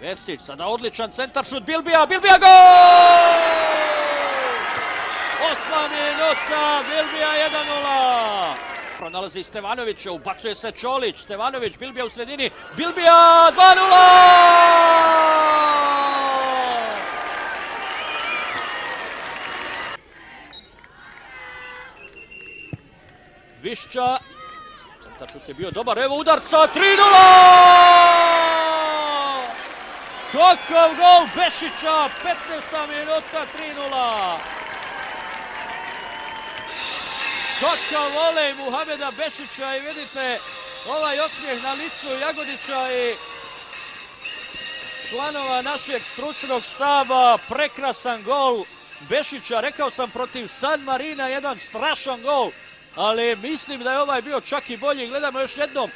Vesić, sada odličan centar šut, Bilbija, gol! 8. minuta, Bilbija 1:0. Pronalazi Stevanovića, ubacuje se Čolić, Stevanović, Bilbija u sredini, Bilbija 2:0! Višća, centar šut je bio dobar, evo udarca, 3:0! Kakav gol Bešića, 15. minuta, 3:0. Kakav volej Muhameda Bešića i vidite ovaj osmijeh na licu Jagodića i članova našeg stručnog štaba. Prekrasan gol Bešića, rekao sam protiv San Marina, jedan strašan gol, ali mislim da je ovaj bio čak i bolji. Gledamo još jednom,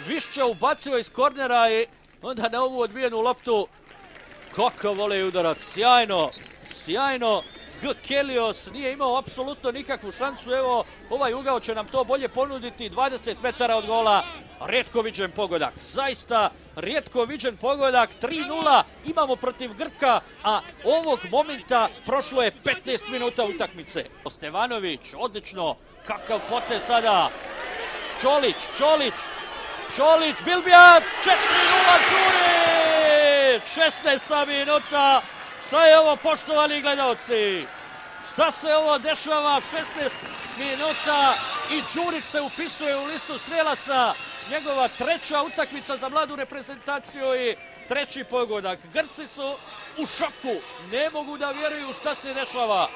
Višća ubacio iz kornera i onda na ovu odbijenu loptu. Kakav volej udarac, sjajno. G. Kelios nije imao apsolutno nikakvu šansu, evo ovaj ugao će nam to bolje ponuditi, 20 metara od gola, rijetko viđen pogodak, zaista rijetko viđen pogodak, 3:0 imamo protiv Grka, a ovog momenta prošlo je 15 minuta utakmice. Stevanović, odlično, kakav potez sada, Čolić, Bilbija, 4:0 Đurić, 16. minuta. Šta je ovo, poštovani gledalci? Šta se ovo dešava? 16 minuta i Đurić se upisuje u listu strijelaca. Njegova treća utakmica za mladu reprezentaciju i treći pogodak. Grci su u šoku, ne mogu da vjeruju šta se dešava.